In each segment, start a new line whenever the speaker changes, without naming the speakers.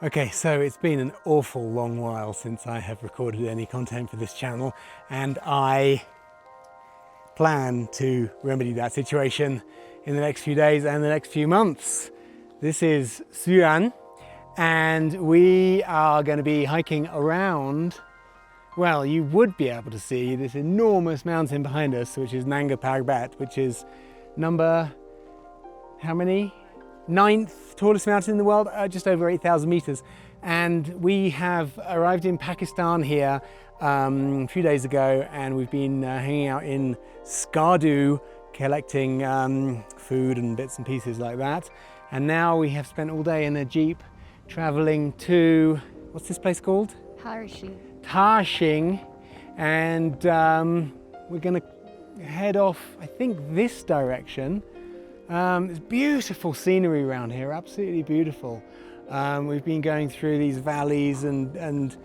Okay, so it's been an awful long while since I have recorded any content for this channel, and I plan to remedy that situation in the next few days and the next few months. This is Siyuan, and we are going to be hiking around, well, you would be able to see this enormous mountain behind us, which is Nanga Parbat, which is number, how many? 9th tallest mountain in the world, just over 8,000 meters. And we have arrived in Pakistan here a few days ago, and we've been hanging out in Skardu, collecting food and bits and pieces like that. And now we have spent all day in a jeep traveling to, what's this place called?
Tarshing.
Tarshing, and we're gonna head off, I think, this direction. There's beautiful scenery around here, absolutely beautiful. We've been going through these valleys and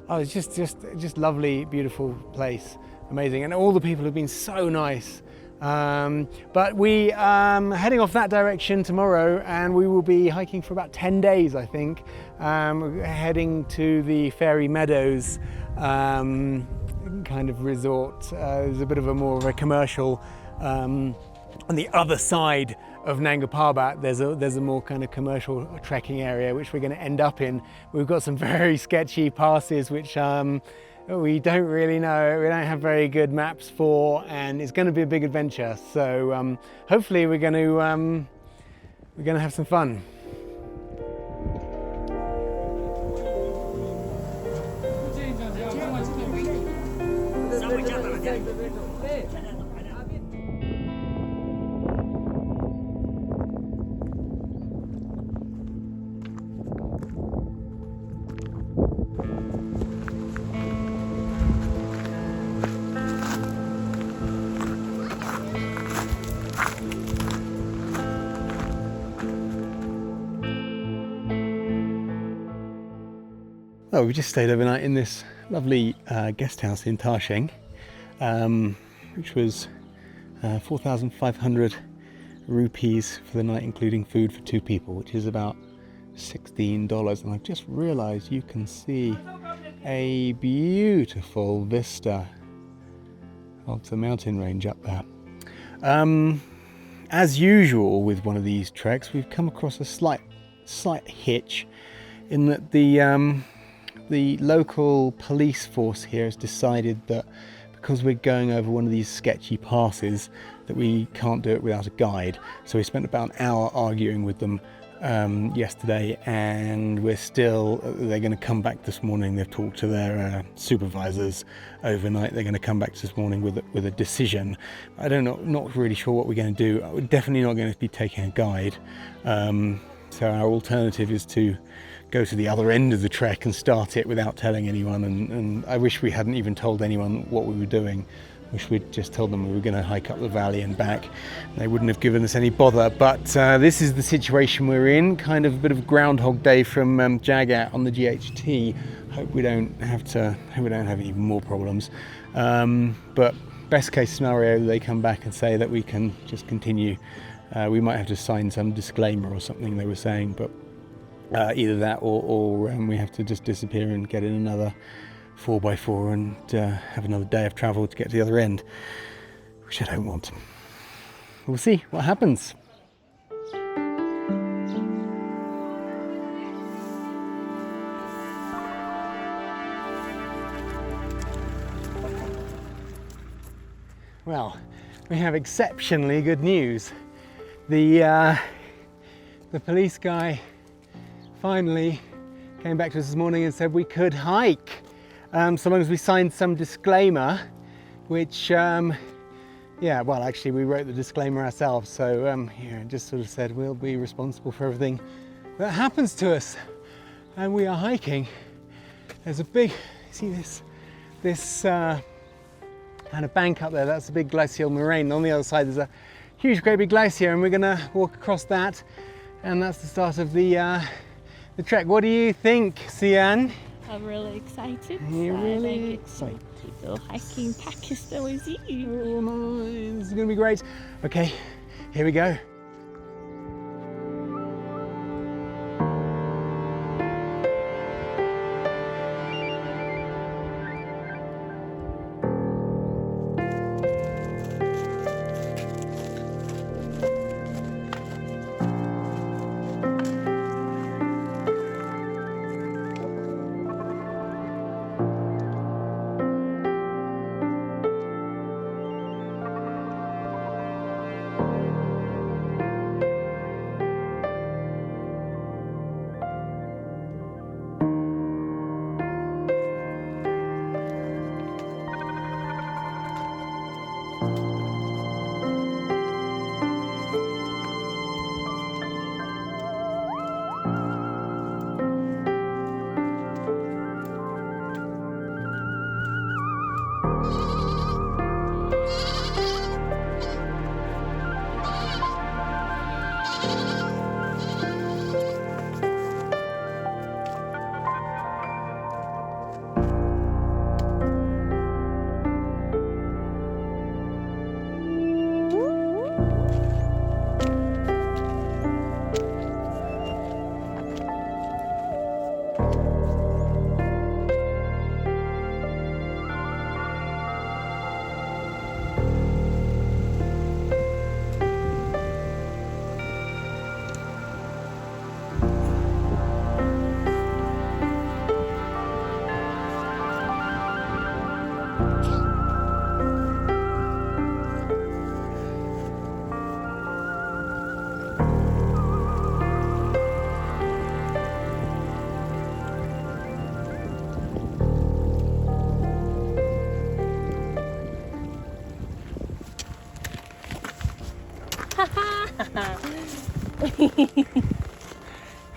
oh, it's just lovely, beautiful place, amazing. And all the people have been so nice. But we are heading off that direction tomorrow, and we will be hiking for about 10 days, I think. We're heading to the Fairy Meadows kind of resort. There's a bit of a more of a commercial on the other side of Nanga Parbat. There's a more kind of commercial trekking area which we're going to end up in. We've got some very sketchy passes which we don't really know, we don't have very good maps for, and it's going to be a big adventure. So hopefully we're going to have some fun. Well, we just stayed overnight in this lovely guest house in Tarshing, which was 4,500 rupees for the night, including food for 2 people, which is about $16. And I've just realized you can see a beautiful vista of the mountain range up there. As usual with one of these treks, we've come across a slight hitch in that the local police force here has decided that because we're going over one of these sketchy passes that we can't do it without a guide. So we spent about an hour arguing with them yesterday, and they're going to come back this morning. They've talked to their supervisors overnight. They're going to come back this morning with a decision. Not really sure what we're going to do. We're definitely not going to be taking a guide. So our alternative is to go to the other end of the trek and start it without telling anyone, and I wish we hadn't even told anyone what we were doing. Wish we'd just told them we were going to hike up the valley and back. They wouldn't have given us any bother, but this is the situation we're in, kind of a bit of Groundhog Day from Jagat on the GHT. Hope we don't have any more problems, but best case scenario, they come back and say that we can just continue. We might have to sign some disclaimer or something, they were saying, but either that or we have to just disappear and get in another 4x4 and have another day of travel to get to the other end, which I don't want. We'll see what happens. Well, we have exceptionally good news. The police guy finally came back to us this morning and said we could hike, so long as we signed some disclaimer, which yeah, well, actually we wrote the disclaimer ourselves, so yeah, just sort of said we'll be responsible for everything that happens to us, and we are hiking. There's a big, see this kind of bank up there, that's a big glacial moraine. On the other side there's a huge, great big glacier, and we're gonna walk across that, and that's the start of the trek. What do you think, Siyuan?
I'm really excited.
You're really excited
to go hiking Pakistan with you.
Oh, nice. This is gonna be great. Okay, here we go.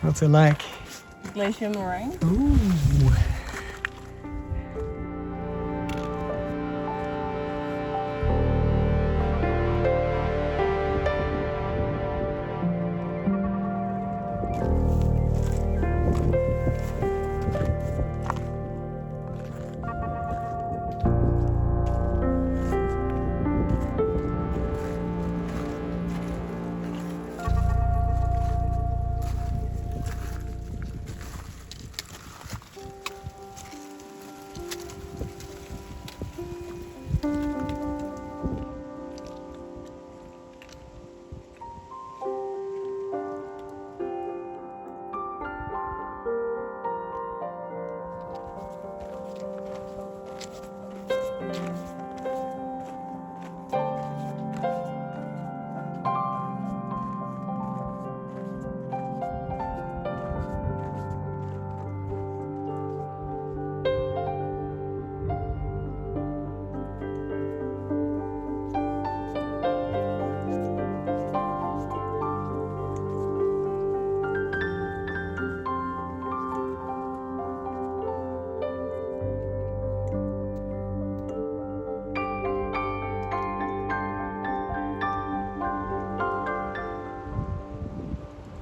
What's it like?
Glacier in the rain.
Ooh.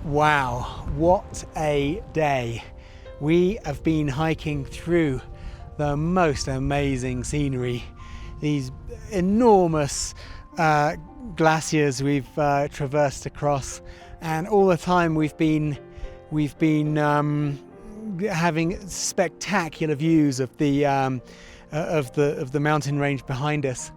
Wow, what a day. We have been hiking through the most amazing scenery. These enormous glaciers we've traversed across, and all the time we've been having spectacular views of the mountain range behind us.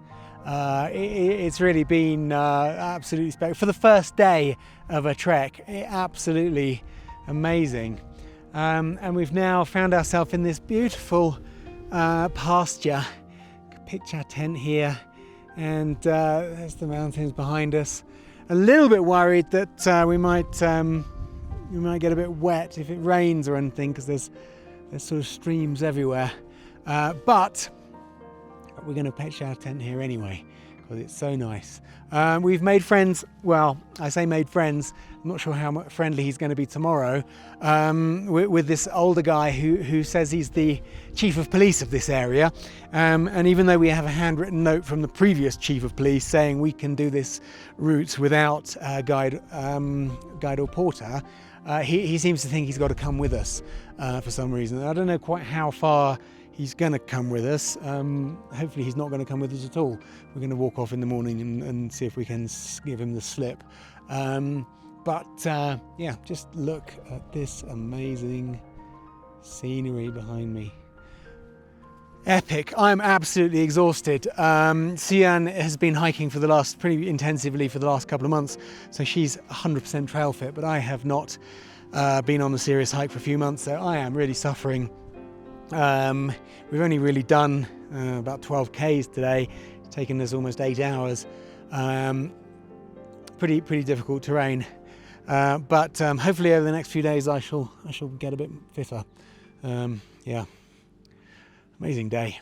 It's really been absolutely spectacular. For the first day of a trek, absolutely amazing. And we've now found ourselves in this beautiful pasture. Pitch our tent here, and there's the mountains behind us. A little bit worried that we might get a bit wet if it rains or anything, because there's sort of streams everywhere. But we're going to pitch our tent here anyway, because it's so nice. We've made friends. Well, I say made friends. I'm not sure how friendly he's going to be tomorrow, with this older guy who says he's the chief of police of this area. And even though we have a handwritten note from the previous chief of police saying we can do this route without a guide or porter, he seems to think he's got to come with us for some reason. I don't know quite how far he's going to come with us. Hopefully he's not going to come with us at all. We're going to walk off in the morning and see if we can give him the slip. Yeah, just look at this amazing scenery behind me. Epic. I'm absolutely exhausted. Siyuan has been hiking pretty intensively for the last couple of months, so she's 100% trail fit, but I have not been on a serious hike for a few months, so I am really suffering. We've only really done about 12 Ks today. It's taken us almost 8 hours. Pretty difficult terrain, but hopefully over the next few days I shall get a bit fitter. Yeah, amazing day.